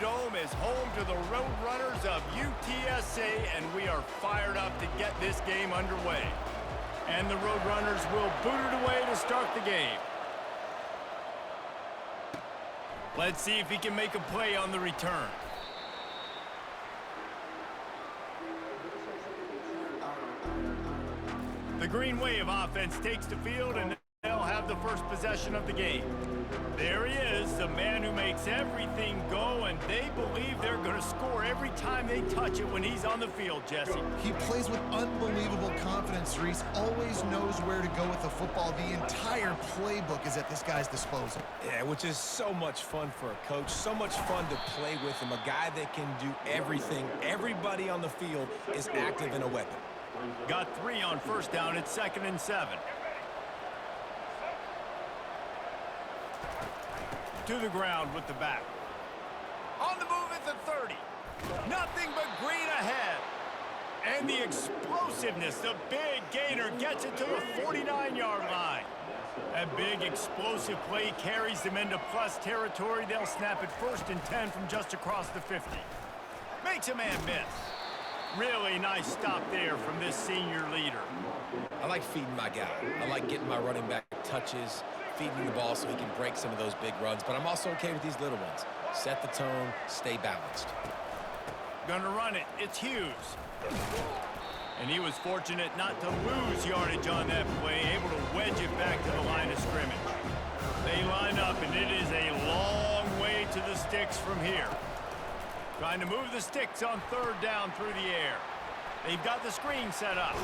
Dome is home to the Roadrunners of UTSA, and we are fired up to get this game underway. And the Roadrunners will boot it away to start the game. Let's see if he can make a play on the return. The Green Wave offense takes the field, and they'll have the first possession of the game. There he is, the man who makes everything go, and they believe they're going to score every time they touch it when he's on the field, Jesse. He plays with unbelievable confidence, Reese. Always knows where to go with the football. The entire playbook is at this guy's disposal. Yeah, which is so much fun for a coach. So much fun to play with him. A guy that can do everything. Everybody on the field is active in a weapon. Got 3 on first down. It's 2nd and 7. To the ground with the back. On the move at the 30. Nothing but green ahead. And the explosiveness, the big gainer gets it to the 49-yard line. A big explosive play carries them into plus territory. They'll snap it 1st and 10 from just across the 50. Makes a man miss. Really nice stop there from this senior leader. I like feeding my guy. I like getting my running back touches, feeding the ball so he can break some of those big runs, but I'm also okay with these little ones. Set the tone, stay balanced. Gonna run it. It's Hughes. And he was fortunate not to lose yardage on that play, able to wedge it back to the line of scrimmage. They line up, and it is a long way to the sticks from here. Trying to move the sticks on 3rd down through the air. They've got the screen set up.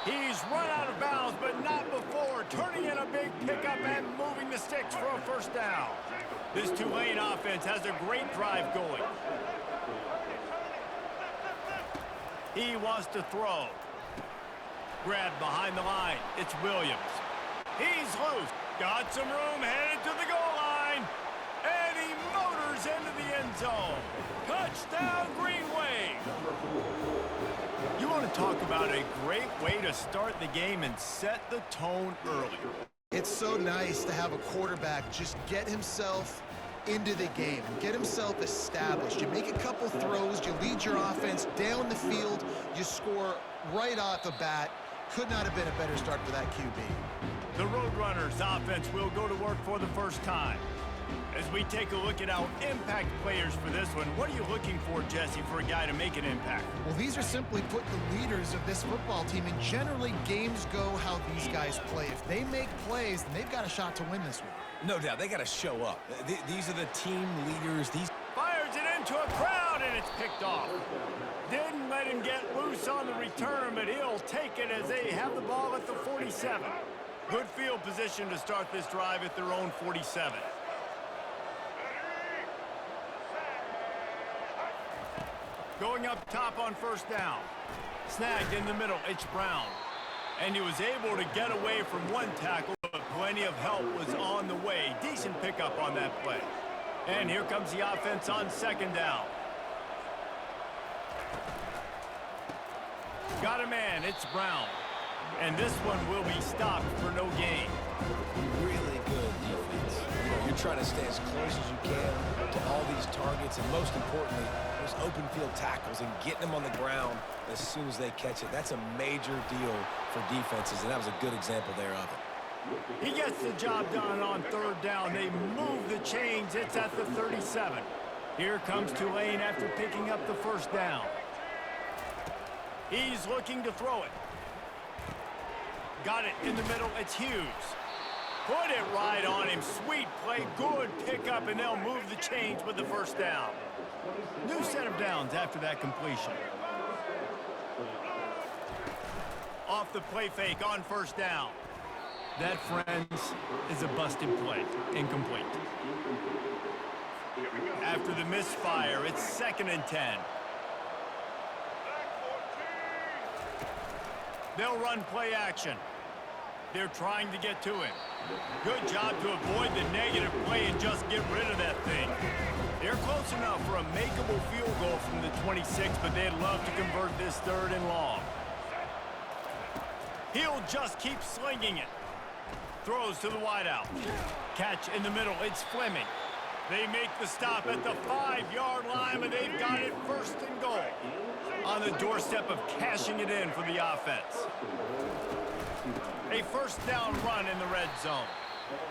He's run out of bounds, but not before turning in a big pickup and moving the sticks for a 1st down. This Tulane offense has a great drive going. He wants to throw. Grabbed behind the line. It's Williams. He's loose. Got some room, headed to the goal line. And he motors into the end zone. Touchdown, Green Wave. You want to talk about a great way to start the game and set the tone early. It's so nice to have a quarterback just get himself into the game, get himself established. You make a couple throws, you lead your offense down the field, you score right off the bat. Could not have been a better start for that QB. The Roadrunners offense will go to work for the first time. As we take a look at our impact players for this one, what are you looking for, Jesse, for a guy to make an impact? Well, these are simply put the leaders of this football team, and generally games go how these guys play. If they make plays, then they've got a shot to win this one. No doubt, they got to show up. These are the team leaders. Fires it into a crowd, and it's picked off. Didn't let him get loose on the return, but he'll take it as they have the ball at the 47. Good field position to start this drive at their own 47. Going up top on 1st down. Snagged in the middle, it's Brown. And he was able to get away from one tackle, but plenty of help was on the way. Decent pickup on that play. And here comes the offense on 2nd down. Got a man, it's Brown. And this one will be stopped for no gain. Really good defense. You're trying to stay as close as you can to all these targets, and most importantly, those open field tackles and getting them on the ground as soon as they catch it. That's a major deal for defenses, and that was a good example there of it. He gets the job done on 3rd down. They move the chains. It's at the 37. Here comes Tulane after picking up the 1st down. He's looking to throw it. Got it in the middle. It's Hughes. Put it right on him. Sweet play. Good pickup, and they'll move the chains with the 1st down. New set of downs after that completion. Off the play fake on 1st down. That, friends, is a busted play. Incomplete. After the misfire, it's 2nd and 10. They'll run play action. They're trying to get to him. Good job to avoid the negative play and just get rid of that thing. They're close enough for a makeable field goal from the 26, but they'd love to convert this 3rd and long. He'll just keep slinging it. Throws to the wideout. Catch in the middle. It's Fleming. They make the stop at the 5-yard line, but they've got it first and goal. On the doorstep of cashing it in for the offense. A first down run in the red zone.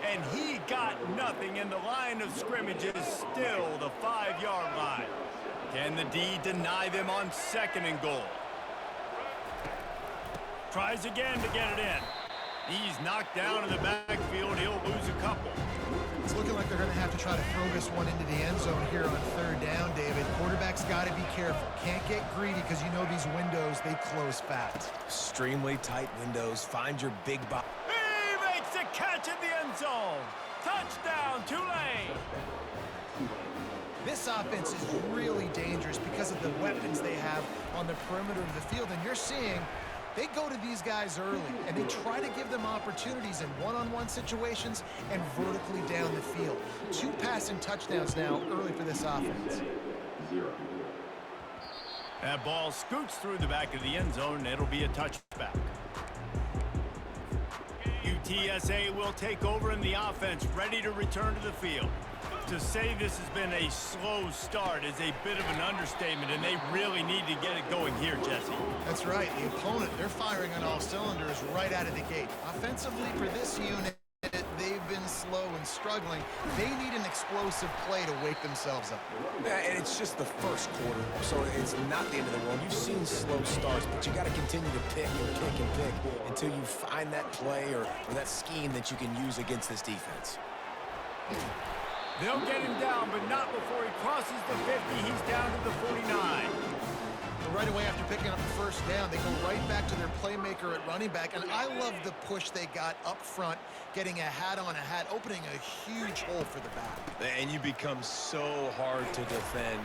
And he got nothing, and the line of scrimmage is still the 5-yard line. Can the D deny them on second and goal? Tries again to get it in. He's knocked down in the backfield. He'll lose a couple. It's looking like they're going to have to try to throw this one into the end zone here on third down, David. Quarterback's got to be careful. Can't get greedy because you know these windows, they close fast. Extremely tight windows. Find your big box. He makes a catch in the end zone. Touchdown, Tulane. This offense is really dangerous because of the weapons they have on the perimeter of the field. And you're seeing they go to these guys early, and they try to give them opportunities in one-on-one situations and vertically down the field. 2 passing touchdowns now early for this offense. That ball scoots through the back of the end zone, and it'll be a touchback. UTSA will take over in the offense, ready to return to the field. To say this has been a slow start is a bit of an understatement, and they really need to get it going here, Jesse. That's right. The opponent, they're firing on all cylinders right out of the gate. Offensively for this unit, they've been slow and struggling. They need an explosive play to wake themselves up. Yeah, and it's just the first quarter, so it's not the end of the world. You've seen slow starts, but you got to continue to pick and pick and pick until you find that play or that scheme that you can use against this defense. They'll get him down, but not before he crosses the 50. He's down to the 49. Right away after picking up the first down, they go right back to their playmaker at running back. And I love the push they got up front, getting a hat on a hat, opening a huge hole for the back. And you become so hard to defend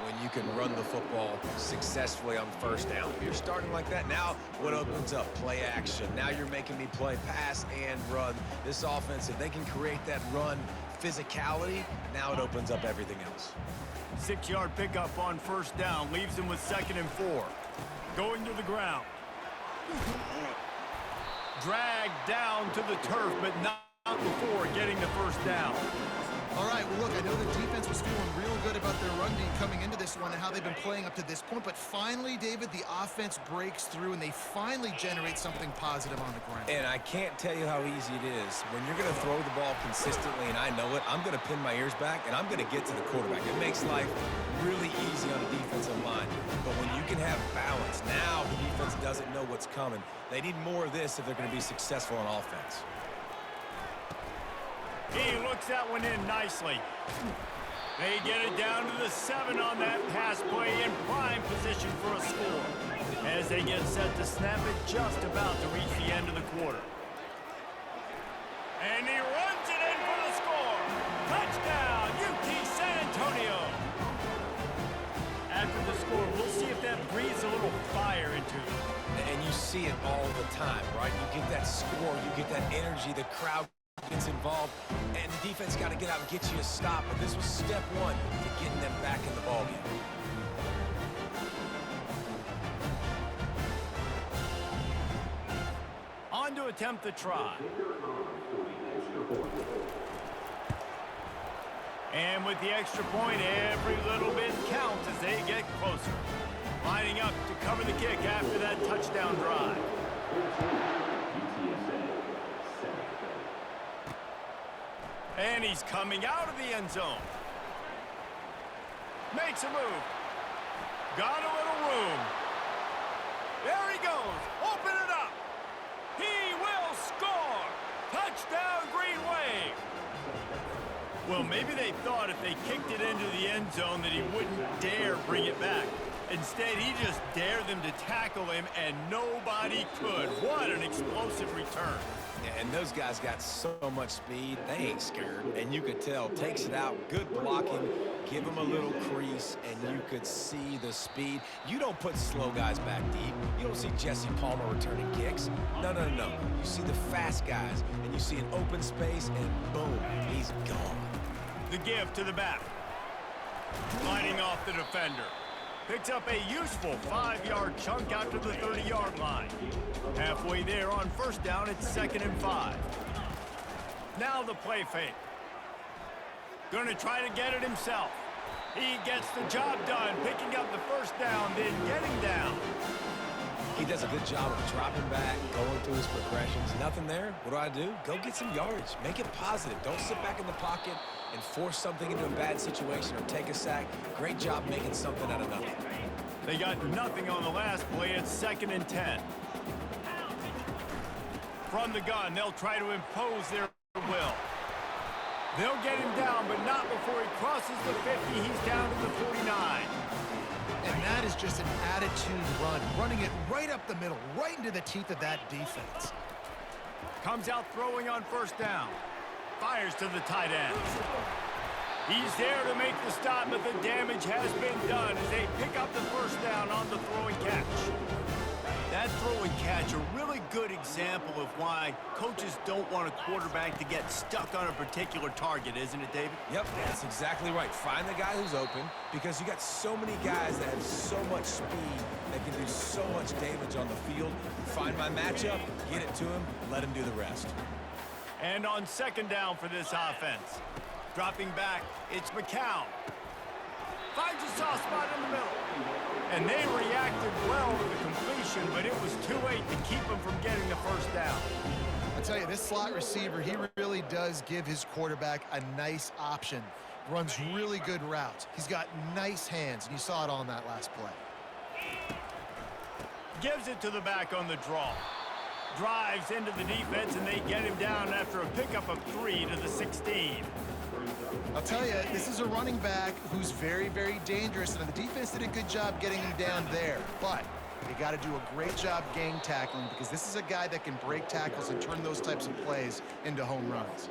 when you can run the football successfully on first down. You're starting like that. Now what opens up? Play action. Now you're making me play pass and run. This offense, if they can create that run physicality, now it opens up everything else. 6-yard pickup on first down leaves him with 2nd and 4. Going to the ground. Dragged down to the turf, but not before getting the first down. All right, well, look, I know the defense was feeling real good about their run D coming into this one and how they've been playing up to this point, but finally, David, the offense breaks through and they finally generate something positive on the ground. And I can't tell you how easy it is. When you're going to throw the ball consistently, and I know it, I'm going to pin my ears back, and I'm going to get to the quarterback. It makes life really easy on the defensive line. But when you can have balance, now the defense doesn't know what's coming. They need more of this if they're going to be successful on offense. He looks that one in nicely. They get it down to the 7 on that pass play in prime position for a score. As they get set to snap it, just about to reach the end of the quarter. And he runs it in for the score. Touchdown, UT San Antonio. After the score, we'll see if that breathes a little fire into them. And you see it all the time, right? You get that score, you get that energy, the crowd gets involved, and the defense got to get out and get you a stop. But this was step 1 to getting them back in the ballgame. On to attempt the try. And with the extra point, every little bit counts as they get closer. Lining up to cover the kick after that touchdown drive. And he's coming out of the end zone. Makes a move. Got a little room. There he goes. Open it up. He will score. Touchdown, Green Wave. Well, maybe they thought if they kicked it into the end zone that he wouldn't dare bring it back. Instead, he just dared them to tackle him, and nobody could. What an explosive return. And those guys got so much speed, they ain't scared. And you could tell, takes it out, good blocking, give them a little crease, and you could see the speed. You don't put slow guys back deep. You don't see Jesse Palmer returning kicks. No, no, no. You see the fast guys, and you see an open space, and boom, he's gone. The give to the back. Lining off the defender. Picks up a useful 5-yard chunk out to the 30-yard line. Halfway there on first down, it's 2nd and 5. Now the play fake. Gonna try to get it himself. He gets the job done, picking up the first down, then getting down. He does a good job of dropping back, going through his progressions. Nothing there. What do? Go get some yardage. Make it positive. Don't sit back in the pocket and force something into a bad situation or take a sack. Great job making something out of nothing. They got nothing on the last play. It's 2nd and 10. From the gun, they'll try to impose their will. They'll get him down, but not before he crosses the 50. He's down to the 49. And that is just an attitude run, running it right up the middle, right into the teeth of that defense. Comes out throwing on 1st down. Fires to the tight end. He's there to make the stop, but the damage has been done as they pick up the 1st down on the throw and catch. That throw and catch, a really good example of why coaches don't want a quarterback to get stuck on a particular target, isn't it, David? Yep, that's exactly right. Find the guy who's open because you got so many guys that have so much speed that can do so much damage on the field. Find my matchup, get it to him, let him do the rest. And on 2nd down for this offense. Dropping back, it's McCown. Finds a soft spot in the middle. And they reacted well to the completion, but it was too late to keep them from getting the 1st down. I tell you, this slot receiver, he really does give his quarterback a nice option. Runs really good routes. He's got nice hands, and you saw it on that last play. Gives it to the back on the draw. Drives into the defense, and they get him down after a pickup of 3 to the 16. I'll tell you, this is a running back who's very, very dangerous, and the defense did a good job getting him down there. But you got to do a great job gang tackling because this is a guy that can break tackles and turn those types of plays into home runs.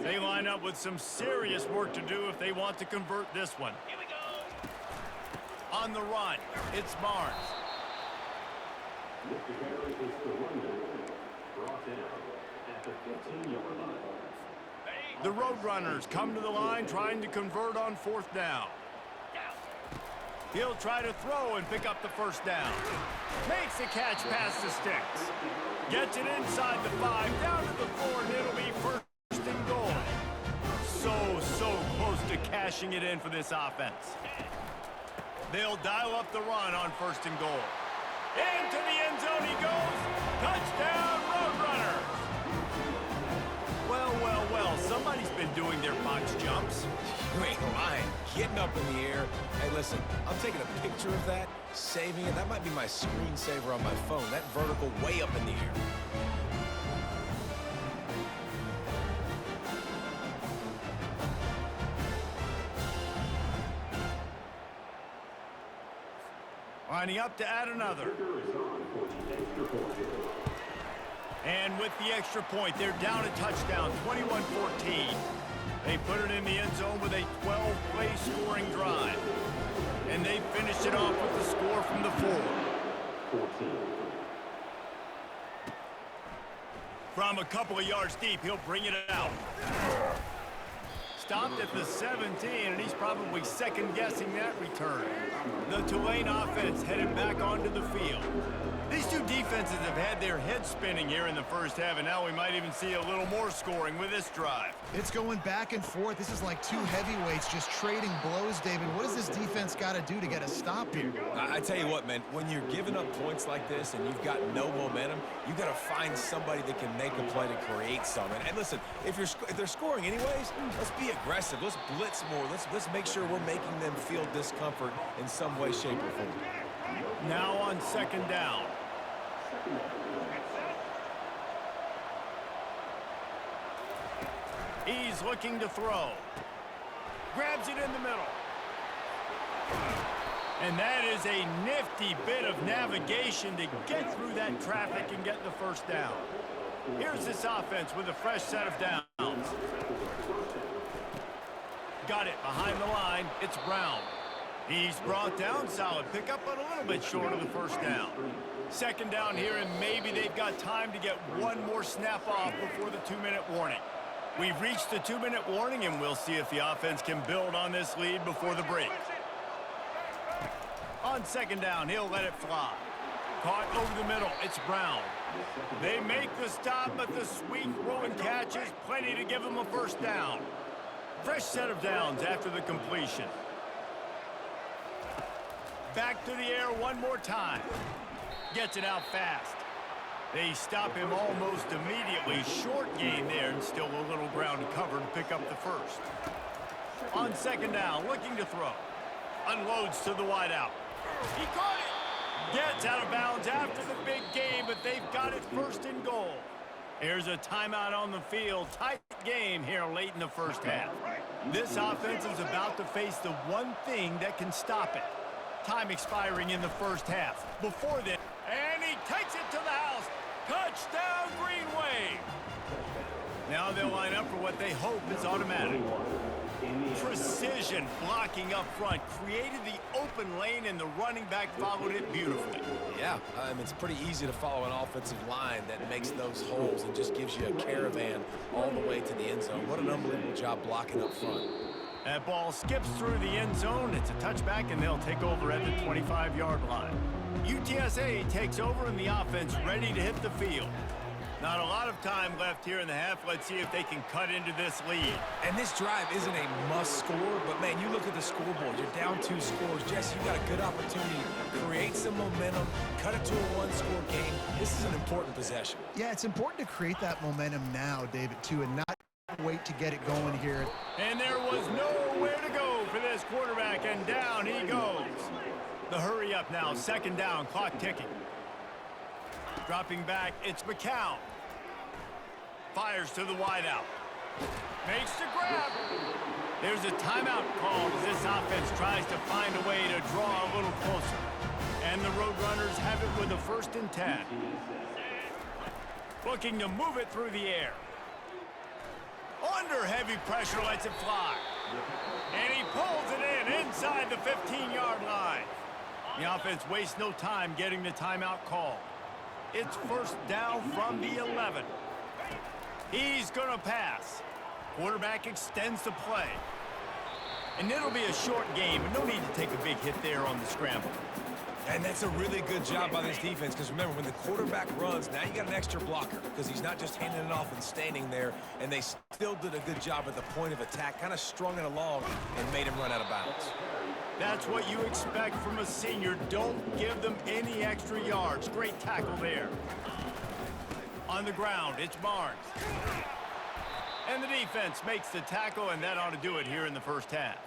They line up with some serious work to do if they want to convert this one. Here we go. On the run, it's Barnes. The Roadrunners come to the line trying to convert on 4th down. He'll try to throw and pick up the 1st down. Makes the catch past the sticks. Gets it inside the 5, down to the 4, and it'll be 1st and goal. So close to cashing it in for this offense. They'll dial up the run on 1st and goal. Into the end zone he goes. Touchdown, Roadrunners. Well, somebody's been doing their box jumps. You ain't lying. Getting up in the air. Hey, listen, I'm taking a picture of that, saving it. That might be my screensaver on my phone. That vertical way up in the air. Lining up to add another. And with the extra point, they're down a touchdown, 21-14. They put it in the end zone with a 12-play scoring drive. And they finished it off with the score from the 4. From a couple of yards deep, he'll bring it out. Stopped at the 17, and he's probably second-guessing that return. The Tulane offense headed back onto the field. These two defenses have had their heads spinning here in the 1st half, and now we might even see a little more scoring with this drive. It's going back and forth. This is like two heavyweights just trading blows, David. What does this defense got to do to get a stop here? I tell you what, man, when you're giving up points like this and you've got no momentum, you got to find somebody that can make a play to create something. And listen, if they're scoring anyways, let's be aggressive. Let's blitz more. Let's make sure we're making them feel discomfort in some way, shape, or form. Now on 2nd down. He's looking to throw. Grabs it in the middle. And that is a nifty bit of navigation to get through that traffic and get the 1st down. Here's this offense with a fresh set of downs. Got it behind the line. It's Brown. He's brought down, solid pickup, but a little bit short of the 1st down. 2nd down here, and maybe they've got time to get one more snap off before the 2-minute warning. We've reached the 2-minute warning, and we'll see if the offense can build on this lead before the break. On 2nd down, he'll let it fly. Caught over the middle, it's Brown. They make the stop, but the sweep throw and catch is plenty to give them a 1st down. Fresh set of downs after the completion. Back to the air one more time. Gets it out fast. They stop him almost immediately. Short gain there, and still a little ground to cover to pick up the first. On second down, looking to throw. Unloads to the wideout. He caught it. Gets out of bounds after the big game, but they've got it first and goal. Here's a timeout on the field. Tight game here late in the first half. This offense is about to face the one thing that can stop it. Time expiring in the first half. Before then, and he takes it to the house. Touchdown, Green Wave. Now they'll line up for what they hope is automatic. Precision blocking up front created the open lane, and the running back followed it beautifully. Yeah, it's pretty easy to follow an offensive line that makes those holes and just gives you a caravan all the way to the end zone. What an unbelievable job blocking up front. That ball skips through the end zone. It's a touchback, and they'll take over at the 25-yard line. UTSA takes over, and the offense ready to hit the field. Not a lot of time left here in the half. Let's see if they can cut into this lead. And this drive isn't a must score, but man, you look at the scoreboard. You're down 2 scores. Jesse, you got a good opportunity to create some momentum, cut it to a 1-score game. This is an important possession. Yeah, it's important to create that momentum now, David, too, and not wait to get it going here. And there was nowhere to go for this quarterback, and down he goes. The hurry up now, second down, clock ticking. Dropping back, it's McCown. Fires to the wideout. Makes the grab. There's a timeout call as this offense tries to find a way to draw a little closer. And the Roadrunners have it with a 1st and 10. Looking to move it through the air. Under heavy pressure, lets it fly. And he pulls it in inside the 15-yard line. The offense wastes no time getting the timeout call. It's first down from the 11. He's going to pass. Quarterback extends the play. And it'll be a short game, and no need to take a big hit there on the scramble. And that's a really good job by this defense, because remember, when the quarterback runs, now you got an extra blocker, because he's not just handing it off and standing there, and they still did a good job at the point of attack, kind of strung it along and made him run out of bounds. That's what you expect from a senior. Don't give them any extra yards. Great tackle there. On the ground, it's Barnes. And the defense makes the tackle, and that ought to do it here in the first half.